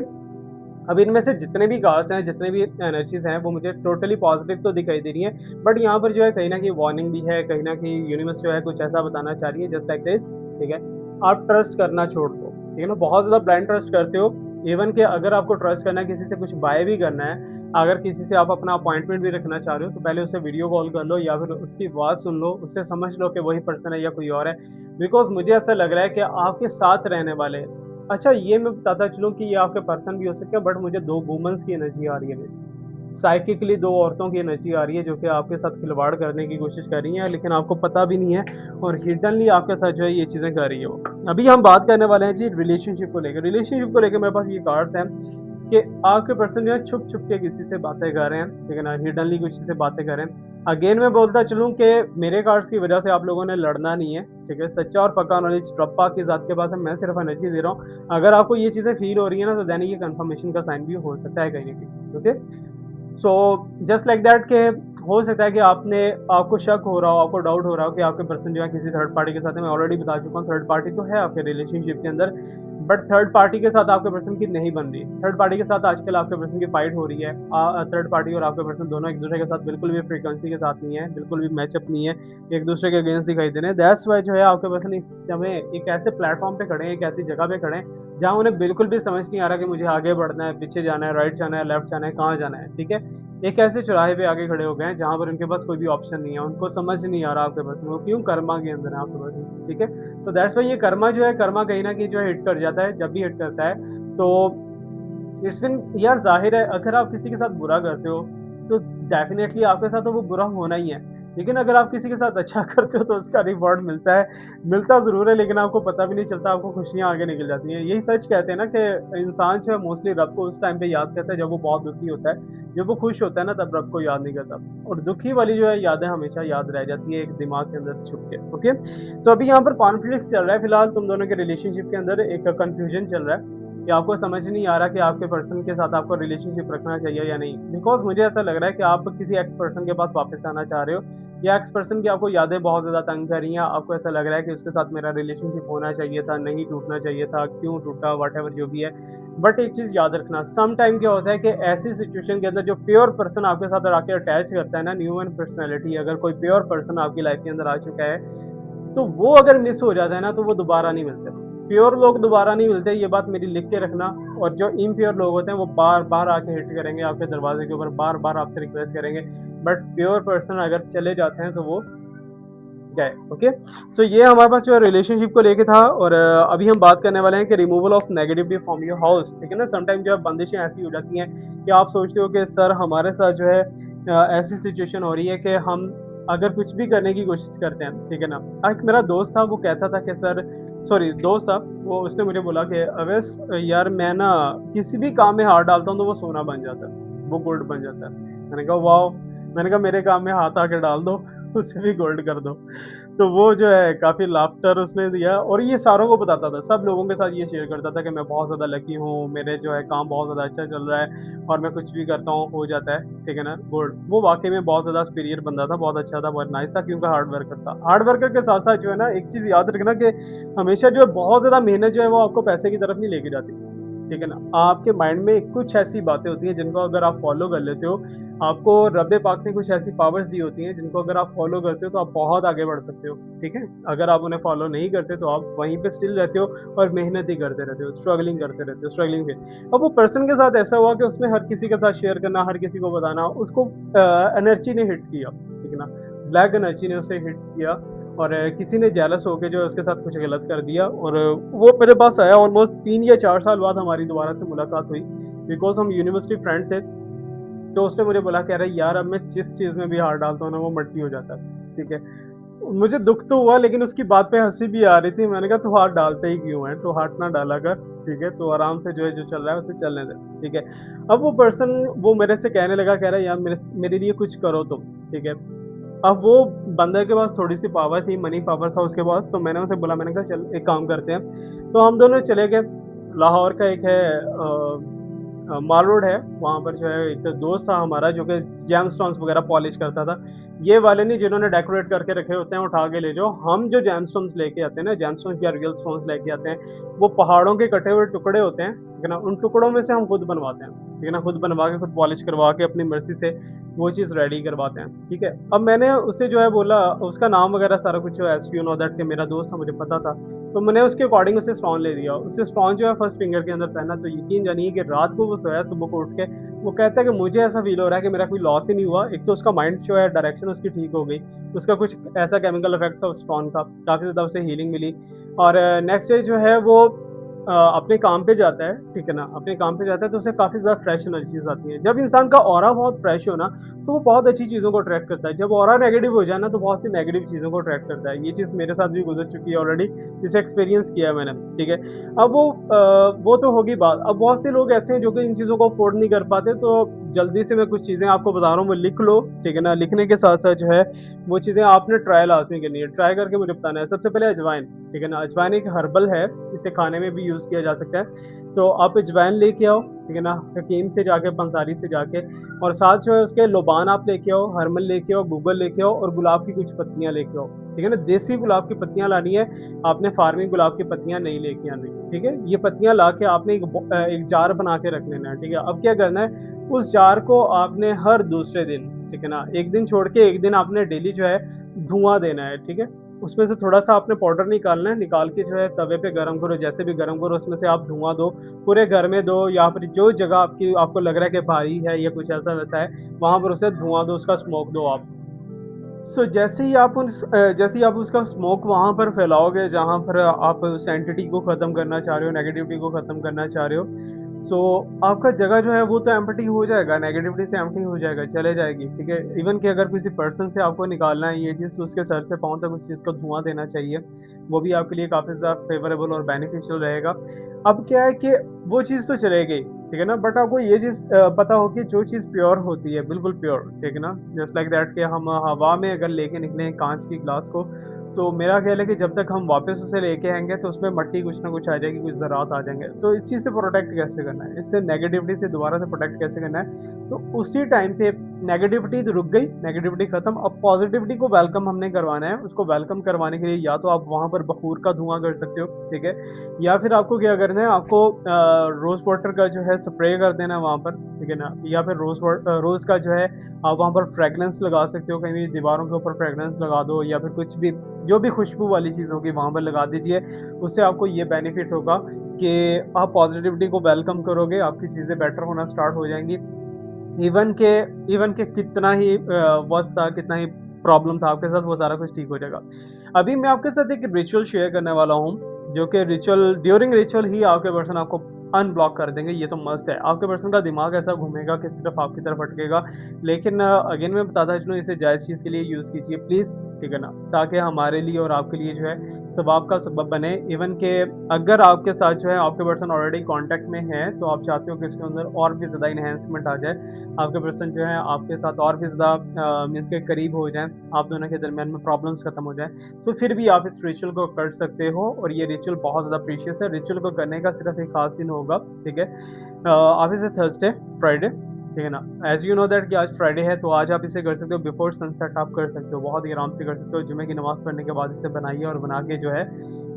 अब इनमें से जितने भी कार्ड्स हैं, जितने भी एनर्जीज़ हैं, वो मुझे टोटली पॉज़िटिव तो दिखाई दे रही हैं, बट यहाँ पर जो है कहीं न कहीं वार्निंग भी है, कहीं न कहीं यूनिवर्स जो है कुछ ऐसा बताना चाह रही है जस्ट लाइक दिस, ठीक है? आप ट्रस्ट करना छोड़ दो, ठीक है ना? बहुत ज़्यादा ब्लाइंड ट्रस्ट करते हो, इवन कि अगर आपको ट्रस्ट करना है, किसी से कुछ बाय भी करना है, अगर किसी से आप अपना अपॉइंटमेंट भी रखना चाह रहे हो, तो पहले उससे वीडियो कॉल कर लो या फिर उसकी आवाज़ सुन लो, उससे समझ लो कि वही पर्सन है या कोई और है। बिकॉज़ मुझे ऐसा लग रहा है कि आपके साथ रहने वाले, अच्छा ये मैं बताता चलूँ कि ये आपके पर्सन भी हो सकते हैं, बट मुझे 2 वुमन्स की एनर्जी आ रही है अभी। साइकिकली 2 औरतों की एनर्जी आ रही है जो कि आपके साथ खिलवाड़ करने की कोशिश कर रही हैं, लेकिन आपको पता भी नहीं है और हिडेनली आपके साथ जो है ये चीज़ें कर रही है वो। अभी हम बात करने वाले हैं जी रिलेशनशिप को लेके। रिलेशनशिप को लेके मेरे पास ये कार्ड्स हैं कि आपके पर्सन जो है छुप-छुप के किसी से बातें कर रहे हैं, ठीक है ना? हिडेनली किसी से बातें कर रहे हैं। अगेन मैं बोलता चलूँ कि मेरे कार्ड्स की वजह से आप लोगों ने लड़ना नहीं है, ठीक है? सच्चा और पक्का नॉलेज रब्बा की ज़ात के पास है, मैं सिर्फ़ एनर्जी दे रहा हूँ। अगर आपको ये चीज़ें फ़ील हो रही है ना, तो देन ये कन्फर्मेशन का साइन भी हो सकता है कहीं न कहीं, okay? So just like that के हो सकता है कि आपको शक हो रहा हो, आपको डाउट हो रहा हो कि आपके पर्सन जो है किसी थर्ड पार्टी के साथ है। मैं ऑलरेडी बता चुका हूँ थर्ड पार्टी तो है आपके रिलेशनशिप के अंदर, बट थर्ड पार्टी के साथ आपके पर्सन की नहीं बन रही। थर्ड पार्टी के साथ आजकल आपके पर्सन की फाइट हो रही है। थर्ड पार्टी और आपके पर्सन दोनों एक दूसरे के साथ बिल्कुल भी फ्रीक्वेंसी के साथ नहीं है, बिल्कुल भी मैचअप नहीं है, एक दूसरे के अगेंस्ट दिखाई दे रहे हैं। दैट्स व्हाई जो है आपके पर्सन इस समय एक ऐसे प्लेटफॉर्म पे खड़े हैं, एक ऐसी जगह पे खड़े हैं जहाँ उन्हें बिल्कुल भी समझ नहीं आ रहा कि मुझे आगे बढ़ना है, पीछे जाना है, राइट जाना है, लेफ्ट जाना है, कहाँ जाना है, ठीक है? एक ऐसे चौराहे पे आके खड़े हो गए हैं जहाँ पर उनके पास कोई भी ऑप्शन नहीं है, उनको समझ नहीं आ रहा आपके पास वो क्यों कर्मा के अंदर है आपके पास, ठीक है? तो दैट्स व्हाई ये कर्मा जो है, कर्मा कहीं न कहीं जो है हिट कर जाता है, जब भी हिट करता है तो इट्स मीन यार ज़ाहिर है अगर आप किसी के साथ बुरा करते हो, तो डेफ़िनेटली आपके साथ तो वो बुरा होना ही है। लेकिन अगर आप किसी के साथ अच्छा करते हो तो उसका रिवॉर्ड मिलता है, मिलता ज़रूर है लेकिन आपको पता भी नहीं चलता, आपको खुशियाँ आगे निकल जाती हैं। यही सच कहते हैं ना कि इंसान जो है मोस्टली रब को उस टाइम पे याद करता है जब वो बहुत दुखी होता है। जब वो खुश होता है ना तब रब को याद नहीं करता और दुखी वाली जो है यादें हमेशा याद रह जाती है एक दिमाग के अंदर छुप के, ओके? सो अभी यहाँ पर कॉन्फ्लिक्ट्स चल रहा है फिलहाल तुम दोनों के रिलेशनशिप के अंदर एक कन्फ्यूजन चल रहा है कि आपको समझ नहीं आ रहा कि आपके पर्सन के साथ आपको रिलेशनशिप रखना चाहिए या नहीं। बिकॉज़ मुझे ऐसा लग रहा है कि आप किसी एक्स पर्सन के पास वापस आना चाह रहे हो या एक्स पर्सन की आपको यादें बहुत ज़्यादा तंग कर रही हैं, आपको ऐसा लग रहा है कि उसके साथ मेरा रिलेशनशिप होना चाहिए था, नहीं टूटना चाहिए था, क्यों टूटा, व्हाटएवर जो भी है। बट एक चीज़ याद रखना, सम टाइम क्या होता है कि ऐसी सिचुएशन के अंदर जो प्योर पर्सन आपके साथ आके अटैच करता है ना, ह्यूमन पर्सनैलिटी, अगर कोई प्योर पर्सन आपकी लाइफ़ के अंदर आ चुका है, तो वो अगर मिस हो जाता है ना, तो वो दोबारा नहीं मिलते। प्योर लोग दोबारा नहीं मिलते, ये बात मेरी लिख के रखना। और जो इम्प्योर लोग होते हैं, वो बार-बार आके हिट करेंगे आपके दरवाज़े के ऊपर, बार-बार आपसे रिक्वेस्ट करेंगे। बट प्योर पर्सन अगर चले जाते हैं, तो वो गए। ओके? सो ये हमारे पास जो है रिलेशनशिप को लेके था। और अभी हम बात करने वाले हैं कि removal of negativity from your house. ठीक है ना? समटाइम जो है बंदिशें ऐसी हो जाती हैं कि आप सोचते हो कि सर हमारे साथ जो है ऐसी सिचुएशन हो रही है कि हम अगर कुछ भी करने की कोशिश करते हैं, ठीक है ना? एक मेरा दोस्त था, वो कहता था कि सर, सॉरी दोस्त था, वो उसने मुझे बोला कि अवैस यार मैं ना किसी भी काम में हाथ डालता हूँ तो वो सोना बन जाता है, वो गोल्ड बन जाता है। मैंने कहा वाओ! मैंने कहा मेरे काम में हाथ आके डाल दो, उसे भी गोल्ड कर दो। तो वो जो है काफ़ी लाफ्टर उसने दिया और ये सारों को बताता था, सब लोगों के साथ ये शेयर करता था कि मैं बहुत ज़्यादा लकी हूँ, मेरे जो है काम बहुत ज़्यादा अच्छा चल रहा है और मैं कुछ भी करता हूँ हो जाता है, ठीक है ना, गुड। वो वाक़ई में बहुत ज़्यादा सुपीरियर बंदा था, बहुत अच्छा था, बहुत नाइस था क्योंकि हार्ड वर्कर था। हार्ड वर्कर के साथ-साथ जो है ना, एक चीज़ याद रखना कि हमेशा जो है बहुत ज़्यादा मेहनत जो है वो आपको पैसे की तरफ नहीं लेके जाती, ठीक है ना। आपके माइंड में कुछ ऐसी बातें होती हैं जिनको अगर आप फ़ॉलो कर लेते हो, आपको रब-ए पाक ने कुछ ऐसी पावर्स दी होती हैं जिनको अगर आप फ़ॉलो करते हो तो आप बहुत आगे बढ़ सकते हो, ठीक है? अगर आप उन्हें फ़ॉलो नहीं करते तो आप वहीं पे स्टिल रहते हो और मेहनत ही करते रहते हो, स्ट्रगलिंग करते रहते हो, स्ट्रगलिंग फेज़। अब वो पर्सन के साथ ऐसा हुआ कि उसने हर किसी के साथ शेयर करना, हर किसी को बताना, उसको एनर्जी ने हिट किया, ठीक है ना? ब्लैक एनर्जी ने उसे हिट किया और किसी ने जेलस होके जो है उसके साथ कुछ गलत कर दिया और वो मेरे पास आया। ऑलमोस्ट 3 या 4 साल बाद हमारी दोबारा से मुलाकात हुई बिकॉज़ हम यूनिवर्सिटी फ्रेंड थे। तो उसने मुझे बोला कह रहा है यार अब मैं जिस चीज़ में भी हाथ डालता हूँ ना वो मट्टी हो जाता है, ठीक है। मुझे दुःख तो हुआ लेकिन उसकी बात पे हँसी भी आ रही थी। मैंने कहा तू हाथ डालता ही क्यों है? तू हाथ ना डाला कर, ठीक है। तू आराम से जो है जो चल रहा है उसे चलने दे, ठीक है। अब वो पर्सन वो मेरे से कहने लगा कह रहा है यार मेरे लिए कुछ करो तुम, ठीक है। अब वो बंदे के पास थोड़ी-सी पावर थी, मनी पावर था उसके पास, तो मैंने उसे बोला मैंने कहा चल एक काम करते हैं। तो हम दोनों चले गए। लाहौर का एक है माल रोड है, वहाँ पर जो है एक दोस्त था हमारा जो कि जेमस्टोन्स वगैरह पॉलिश करता था। ये वाले नहीं जिन्होंने डेकोरेट करके रखे होते हैं उठा के ले जाओ। हम जो जेमस्टोन्स लेके आते हैं ना, जेमस्टोन्स या रियल स्टोन्स लेके आते हैं, वो पहाड़ों के कटे हुए टुकड़े होते हैं, ठीक है ना? उन टुकड़ों में से हम खुद बनवाते हैं, ठीक है ना? खुद बनवा के खुद पॉलिश करवा के अपनी मर्ज़ी से वो चीज़ रेडी करवाते हैं, ठीक है? अब मैंने उससे जो है बोला उसका नाम वगैरह सारा कुछ एज़ यू नो दैट कि मेरा दोस्त था, मुझे पता था। तो मैंने उसके अकॉर्डिंग उसे स्टोन ले दिया। उसे स्टोन जो है फर्स्ट फिंगर के अंदर पहना तो यकीन जानिए कि रात को वो सोया, सुबह को उठ के वो कहता है कि मुझे ऐसा फ़ील हो रहा है कि मेरा कोई लॉस ही नहीं हुआ। एक तो उसका माइंड जो है डायरेक्शन उसकी ठीक हो गई। उसका कुछ ऐसा केमिकल इफ़ेक्ट था उस स्टोन का, काफ़ी ज़्यादा उसे हीलिंग मिली और नेक्स्ट डे जो है वो अपने काम पे जाता है, ठीक है ना? अपने काम पे जाता है तो उसे काफ़ी ज़्यादा फ्रेश एनर्जीज़ आती हैं। जब इंसान का ऑरा बहुत फ्रेश हो ना, तो वो बहुत अच्छी चीज़ों को अट्रैक्ट करता है। जब ऑरा नेगेटिव हो जाए ना, तो बहुत सी नेगेटिव चीज़ों को अट्रैक्ट करता है। ये चीज़ मेरे साथ भी गुज़र चुकी है ऑलरेडी, इसे एक्सपीरियंस किया है मैंने, ठीक है? अब वो तो होगी बात। अब बहुत से लोग ऐसे हैं जो कि इन चीज़ों को अफ़ोर्ड नहीं कर पाते, तो जल्दी से मैं कुछ चीज़ें आपको बता रहा हूँ, वो लिख लो, ठीक है ना? लिखने के साथ-साथ जो है, वो चीज़ें आपने ट्राई लाज़मी करनी है। ट्राई करके मुझे बताना है। सबसे पहले अजवाइन, ठीक है ना? अजवाइन एक हर्बल है, इसे खाने में भी यूज़ किया जा सकता है। तो आप अजवाइन लेके आओ, ठीक है ना? हकीम से जाके, पंसारी से जाके और साथ जो है उसके लोबान आप लेके आओ, हरमल लेके आओ, गूगल लेके आओ और गुलाब की कुछ पत्तियाँ लेके आओ, ठीक है ना? देसी गुलाब की पत्तियाँ लानी है, आपने फार्मिंग गुलाब की पत्तियाँ नहीं लेके आनी, ठीक है? ये पत्तियाँ लाके आपने एक जार बना के रख लेना है, ठीक है? अब क्या करना है, उस जार को आपने हर दूसरे दिन, ठीक है ना? 1 दिन छोड़ के 1 दिन आपने डेली जो है धुआँ देना है, ठीक है? उसमें से थोड़ा-सा आपने पाउडर निकालना है, निकाल के जो है तवे पे गरम करो, जैसे भी गरम करो उसमें से आप धुआँ दो, पूरे घर में दो या फिर जो जगह आपको लग रहा है कि भारी है या कुछ ऐसा-वैसा है, वहाँ पर उसे धुआँ दो, उसका स्मोक दो आप। जैसे ही आप उसका स्मोक वहाँ पर फैलाओगे जहाँ पर आप उस एंटिटी को ख़त्म करना चाह रहे हो, नेगेटिविटी को ख़त्म करना चाह रहे हो, सो आपका जगह जो है वो तो एम्प्टी हो जाएगा, नेगेटिविटी से एम्प्टी हो जाएगा, चले जाएगी, ठीक है? इवन कि अगर किसी पर्सन से आपको निकालना है ये चीज़ तो उसके सर से पाँव तक उस चीज़ को धुआँ देना चाहिए, वो भी आपके लिए काफ़ी ज़्यादा फ़ेवरेबल और बेनिफिशियल रहेगा। अब क्या है कि वो चीज़ तो चले गई, ठीक है ना? बट आपको ये चीज़ पता हो कि जो चीज़ प्योर होती है, बिल्कुल प्योर, ठीक है ना? जस्ट लाइक दैट कि हम हवा में अगर लेके निकले काँच की ग्लास को, तो मेरा ख्याल है कि जब तक हम वापस उसे लेके आएँगे तो उसमें मट्टी कुछ ना कुछ आ जाएगी, कुछ ज़रात आ जाएँगे। तो इस चीज़ से प्रोटेक्ट कैसे करना है? इससे नेगेटिविटी से दोबारा से प्रोटेक्ट कैसे करना है? तो उसी टाइम पे नेगेटिविटी तो रुक गई, नेगेटिविटी खत्म, अब पॉज़िटिविटी को वेलकम हमने करवाना है। उसको वेलकम करवाने के लिए या तो आप वहाँ पर बखूर का धुआँ कर सकते हो, ठीक है? या फिर आपको क्या करना है, आपको रोज़ वाटर का जो है स्प्रे कर देना है वहाँ पर, ठीक है ना? या फिर रोज़ का जो है आप वहाँ पर फ्रेगनेंस लगा सकते हो, कहीं भी दीवारों के ऊपर फ्रेगनेंस लगा दो या फिर कुछ भी जो भी खुशबू वाली चीज़ होगी वहाँ पर लगा दीजिए। उससे आपको ये बेनिफिट होगा कि आप पॉज़िटिविटी को वेलकम करोगे, आपकी चीज़ें बेटर होना स्टार्ट हो जाएँगी। इवन के इवन के कितना ही वर्स्ट था, कितना ही प्रॉब्लम था आपके साथ, वो सारा कुछ ठीक हो जाएगा। अभी मैं आपके साथ एक रिचुअल शेयर करने वाला हूँ, जो कि ड्यूरिंग रिचुअल ही आपके पर्सन आपको अनब्लॉक कर देंगे, ये तो मस्ट है। आपके पर्सन का दिमाग ऐसा घूमेगा कि सिर्फ़ आपकी तरफ भटकेगा। लेकिन अगेन मैं बताता चलूँ, इसे जायज़ चीज़ के लिए यूज़ कीजिए प्लीज़, ठीक है ना? ताकि हमारे लिए और आपके लिए जो है सवाब का सबब बने। इवन के अगर आपके साथ जो है आपके पर्सन ऑलरेडी कॉन्टैक्ट में है, तो आप चाहते हो कि इसके अंदर और भी ज़्यादा एनहांसमेंट आ जाए, आपके पर्सन जो है आपके साथ और भी ज़्यादा मीन्स के करीब हो जाएँ, आप दोनों के दरमियान में प्रॉब्लम्स खत्म हो जाएँ, तो फिर भी आप इस रिचुअल को कर सकते हो और ये रिचुअल बहुत ज़्यादा प्रीशियस है। रिचुअल को करने का सिर्फ़ एक ख़ास दिन होगा, ठीक है? आप इसे थर्सडे, फ्राइडे, ठीक है ना? ऐज़ यू नो दैट कि आज फ्राइडे है, तो आज आप इसे कर सकते हो, बिफोर सनसेट आप कर सकते हो, बहुत ही आराम से कर सकते हो। जुम्मे की नमाज़ पढ़ने के बाद इसे बनाइए और बना के जो है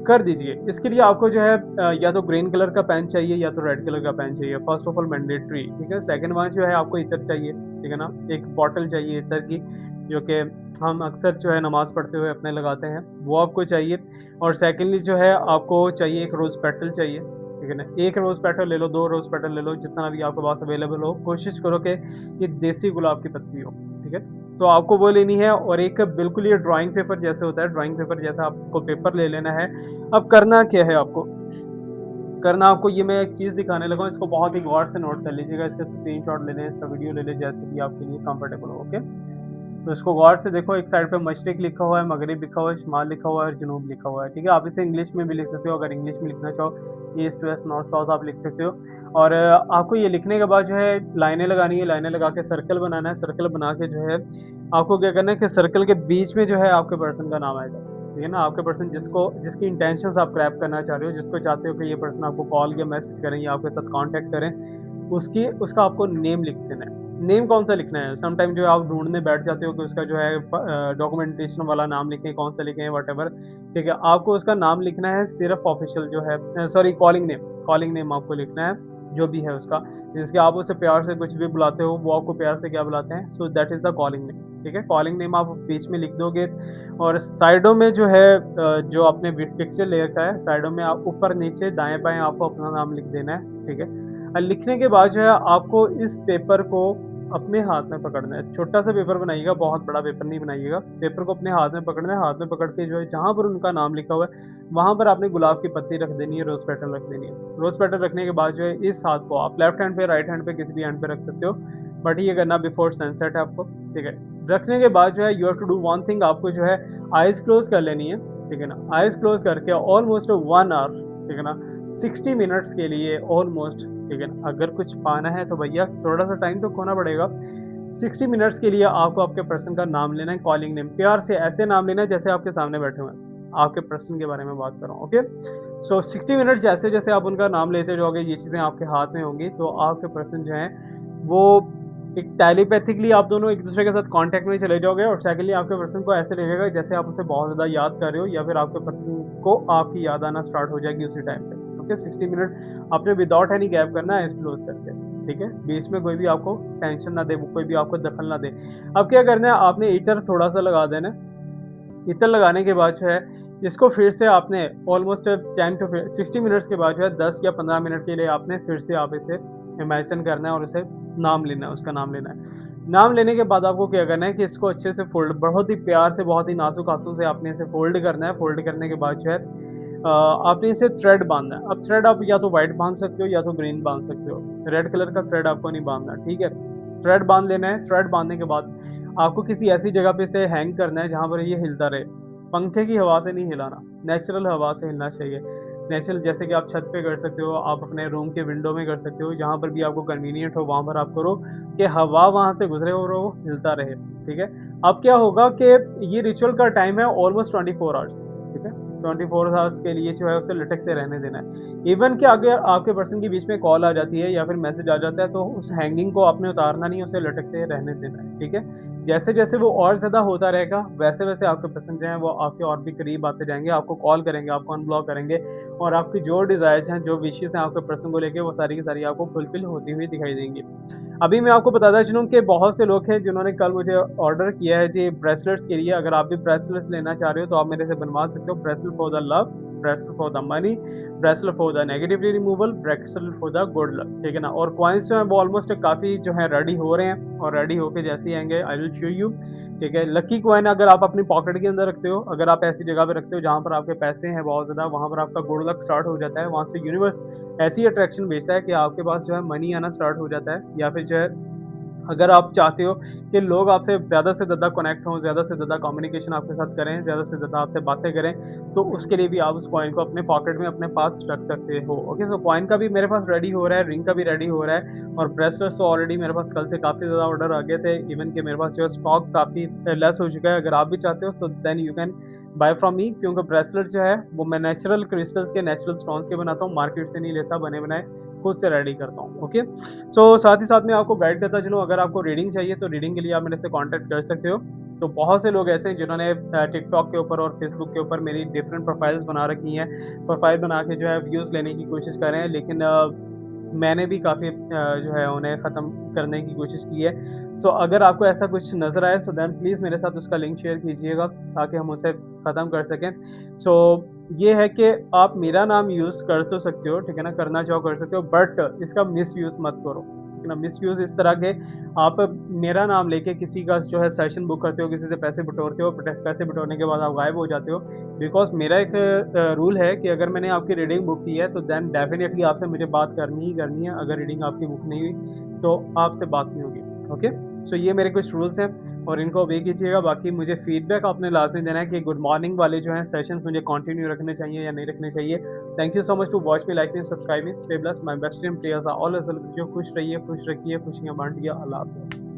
कर दीजिए। इसके लिए आपको जो है या तो ग्रीन कलर का पेन चाहिए या तो रेड कलर का पेन चाहिए। फर्स्ट ऑफ ऑल मैंडेटरी, ठीक है? सेकंड वन जो है आपको इत्र चाहिए, ठीक है ना? एक बॉटल चाहिए इत्र की, जो कि हम अक्सर जो है नमाज़ पढ़ते हुए अपने लगाते हैं, वो आपको चाहिए। और सेकंडली जो है आपको चाहिए एक रोज़ पेटल चाहिए, ठीक है ना? 1 रोज़ पेटल ले लो, 2 रोज़ पेटल ले लो, जितना भी आपके पास अवेलेबल हो। कोशिश करो कि ये देसी गुलाब की पत्ती हो, ठीक है? तो आपको वो लेनी है और एक बिल्कुल ये ड्राइंग पेपर जैसे होता है, ड्राइंग पेपर जैसा आपको पेपर ले लेना है। अब करना क्या है आपको? करना आपको ये मैं एक चीज़ दिखाने लगा हूँ, इसको बहुत ही गौर से नोट कर लीजिएगा, इसका स्क्रीनशॉट ले लें, इसका वीडियो ले लें, जैसे भी आपके लिए कंफर्टेबल हो, ओके? तो इसको गौर से देखो, एक साइड पे मशरिक लिखा हुआ है, मगरिब लिखा हुआ है, शुमाल लिखा हुआ है और जनूब लिखा हुआ है, ठीक है? आप इसे इंग्लिश में भी लिख सकते हो, अगर इंग्लिश में लिखना चाहो, ईस्ट, वेस्ट, नॉर्थ, साउथ आप लिख सकते हो। और आपको ये लिखने के बाद जो है लाइनें लगानी है, लाइनें लगा के सर्कल बनाना है, सर्कल बना के जो है आपको क्या करना है कि सर्कल के बीच में जो है आपके पर्सन का नाम आएगा, ठीक है ना? आपके पर्सन जिसकी इंटेंशंस आप ग्रैब करना चाह रहे हो, जिसको चाहते हो कि ये पर्सन आपको कॉल या मैसेज करें या आपके साथ कॉन्टैक्ट करें, उसका आपको नेम लिख देना है। नेम कौन-सा लिखना है? सम टाइम जो है आप ढूँढने बैठ जाते हो कि उसका जो है डॉक्यूमेंटेशन वाला नाम लिखें, कौन सा लिखें, व्हाटएवर, ठीक है? आपको उसका नाम लिखना है सिर्फ़ ऑफ़िशियल जो है सॉरी कॉलिंग नेम आपको लिखना है, जो भी है उसका। जिसके आप उसे प्यार से कुछ भी बुलाते हो, वो आपको प्यार से क्या बुलाते हैं? So that is the calling name, ठीक है? कॉलिंग नेम आप बीच में लिख दोगे और साइडों में जो है जो आपने पिक्चर ले रखा है, साइडों में आप ऊपर-नीचे, दाएँ-बाएँ आपको अपना नाम लिख देना है, ठीक है? लिखने के बाद जो है आपको इस पेपर को अपने हाथ में पकड़ना है। छोटा-सा पेपर बनाइएगा, बहुत बड़ा पेपर नहीं बनाइएगा। पेपर को अपने हाथ में पकड़ना है, हाथ में पकड़ के जो है जहाँ पर उनका नाम लिखा हुआ है, वहाँ पर आपने गुलाब की पत्ती रख देनी है, रोज़ पेटल रख देनी है। रोज़ पेटल रखने के बाद जो है इस हाथ को आप लेफ्ट हैंड पे, राइट हैंड पे, किसी भी हैंड पे रख सकते हो। बट ये करना बिफोर सनसेट है आपको, ठीक है? रखने के बाद जो है you have to do one thing, आपको जो है आइज़ क्लोज़ कर लेनी है, ठीक है ना? आइज़ क्लोज़ करके ऑलमोस्ट 1 आवर, ठीक है ना? 60 मिनट्स के लिए ऑलमोस्ट, ठीक है ना? अगर कुछ पाना है तो भैया थोड़ा-सा टाइम तो खोना पड़ेगा। 60 मिनट्स के लिए आपको आपके पर्सन का नाम लेना है, कॉलिंग नेम। प्यार से ऐसे नाम लेना है जैसे आपके सामने बैठे हुए हैं। आपके पर्सन के बारे में बात कर रहा हूँ, ओके? सो 60 मिनट्स जैसे-जैसे आप उनका नाम लेते जाओगे, ये चीज़ें आपके हाथ में होंगी, तो आपके पर्सन जो हैं, वो एक टेलीपैथिकली आप दोनों एक-दूसरे के साथ कॉन्टैक्ट में चले जाओगे और सेकंडली आपके पर्सन को ऐसे लगेगा जैसे आप उसे बहुत ज़्यादा याद कर रहे हो या फिर आपके पर्सन को आपकी याद आना स्टार्ट हो जाएगी उसी टाइम पे, ओके? 60 मिनट आपने विदाउट एनी गैप करना है, आइज़ क्लोज़ करके, ठीक है? बीच में कोई भी आपको टेंशन ना दे, कोई भी आपको दखल ना दे। अब क्या करना है, आपने इत्र थोड़ा-सा लगा देना है। इत्र लगाने के बाद जो है, इसको फिर से आपने ऑलमोस्ट 10 टू 60 मिनट्स के बाद जो है 10 या 15 मिनट के लिए आपने फिर से आप इसे इमेजिन करना है और उसे नाम लेना है, उसका नाम लेना है। नाम लेने के बाद आपको क्या करना है कि इसको अच्छे से फ़ोल्ड, बहुत ही प्यार से, बहुत ही नाज़ुक हाथों से आपने इसे फ़ोल्ड करना है। फ़ोल्ड करने के बाद जो है आपने इसे थ्रेड बाँधना है। अब थ्रेड आप या तो व्हाइट बाँध सकते हो या तो ग्रीन बाँध सकते हो। रेड कलर का थ्रेड आपको नहीं बाँधना, ठीक है? थ्रेड बाँध लेना है। थ्रेड बाँधने के बाद आपको किसी ऐसी जगह पे इसे हैंग करना है जहाँ पर ये हिलता रहे। पंखे की हवा से नहीं हिलाना, नेचुरल हवा से हिलना चाहिए। नेचुरल, जैसे कि आप छत पे कर सकते हो, आप अपने रूम के विंडो में कर सकते हो, जहाँ पर भी आपको कन्वीनिएंट हो वहाँ पर आप करो कि हवा वहाँ से गुज़रे और वो हिलता रहे, ठीक है? अब क्या होगा कि ये रिचुअल का टाइम है ऑलमोस्ट 24 आवर्स, ठीक है? 24 आवर्स के लिए जो है उसे लटकते रहने देना है। इवन कि अगर आपके पर्सन के बीच में कॉल आ जाती है या फिर मैसेज आ जाता है तो उस हैंगिंग को आपने उतारना नहीं है, उसे लटकते रहने देना है, ठीक है? जैसे-जैसे वो और ज़्यादा होता रहेगा, वैसे-वैसे आपके पर्सन जो हैं वो आपके और भी करीब आते जाएँगे, आपको कॉल करेंगे, आपको अनब्लॉक करेंगे और आपकी जो डिज़ायर्स हैं, जो विशेज़ हैं आपके पर्सन को लेके वो सारी की सारी आपको फुलफ़िल होती हुई दिखाई देंगी। अभी मैं आपको बताता चलूँ कि बहुत से लोग हैं जिन्होंने कल मुझे ऑर्डर किया है जी ब्रेसलेट्स के लिए। अगर आप भी ब्रेसलेट्स लेना चाह रहे हो तो आप मेरे से बनवा सकते हो। Bracelet for the love, bracelet for the money, bracelet for the negativity removal, bracelet for the good luck, ठीक है ना? और कॉइन्स जो हैं वो ऑलमोस्ट काफ़ी जो है रेडी हो रहे हैं और रेडी होके जैसे ही आएँगे आई विल शो यू, ठीक है? लकी कॉइन अगर आप अपनी पॉकेट के अंदर रखते हो, अगर आप ऐसी जगह पे रखते हो जहाँ पर आपके पैसे हैं बहुत ज़्यादा, वहाँ पर आपका गुड लक स्टार्ट हो जाता है। वहाँ से यूनिवर्स ऐसी अट्रैक्शन भेजता है कि आपके पास जो है मनी आना स्टार्ट हो जाता है, या फिर जो है अगर आप चाहते हो कि लोग आपसे ज़्यादा से ज़्यादा कनेक्ट हों, ज़्यादा से ज़्यादा कम्युनिकेशन आपके साथ करें, ज़्यादा से ज़्यादा आपसे बातें करें, तो उसके लिए भी आप उस कॉइन को अपने पॉकेट में अपने पास रख सकते हो। ओके, सो कॉइन का भी मेरे पास रेडी हो रहा है, रिंग का भी रेडी हो रहा है और ब्रेसलेट्स तो ऑलरेडी मेरे पास कल से काफ़ी ज़्यादा ऑर्डर आ गए थे। इवन कि मेरे पास जो है स्टॉक काफ़ी लेस हो चुका है। अगर आप भी चाहते हो so then you can buy from me, क्योंकि ब्रेसलेट जो है वो मैं नेचुरल क्रिस्टल्स के, नेचुरल स्टोन्स के बनाता हूँ, मार्केट से नहीं लेता, बने-बनाए खुद से रेडी करता हूँ। ओके? सो साथ ही साथ मैं आपको गाइड करता चलूँ, अगर आपको रीडिंग चाहिए तो रीडिंग के लिए आप मेरे से कॉन्टैक्ट कर सकते हो। तो बहुत से लोग ऐसे हैं जिन्होंने टिकटॉक के ऊपर और फेसबुक के ऊपर मेरी डिफरेंट प्रोफाइल्स बना रखी हैं। प्रोफाइल बना के जो है व्यूज़ लेने की कोशिश कर रहे हैं, लेकिन मैंने भी काफ़ी जो है उन्हें ख़त्म करने की कोशिश की है। सो अगर आपको ऐसा कुछ नज़र आए सो देन प्लीज़ मेरे साथ उसका लिंक शेयर कीजिएगा ताकि हम उसे ख़त्म कर सकें। सो ये है कि आप मेरा नाम यूज़ कर तो सकते हो, ठीक है ना? करना चाहो कर सकते हो, बट इसका मिसयूज़ मत करो, ठीक है ना? मिसयूज़ इस तरह के आप मेरा नाम लेके किसी का जो है सेशन बुक करते हो, किसी से पैसे बटोरते हो, पैसे बटोरने के बाद आप गायब हो जाते हो। बिकॉज़ मेरा एक रूल है कि अगर मैंने आपकी रीडिंग बुक की है तो देन डेफ़िनिटली आपसे मुझे बात करनी ही करनी है। अगर रीडिंग आपकी बुक नहीं हुई तो आपसे बात नहीं होगी। ओके? सो ये मेरे कुछ रूल्स हैं और इनको ओबे कीजिएगा। बाकी मुझे फीडबैक आपने लाज़मी देना है कि गुड मॉर्निंग वाले जो हैं सेशंस मुझे कंटिन्यू रखने चाहिए या नहीं रखने चाहिए। Thank you so much to watch me, like me, subscribe me, stay blessed, my best dream prayers are always, जो खुश रहिए, खुश रखिए, खुशियाँ बाँटिए। अल्लाह हाफ़िज़।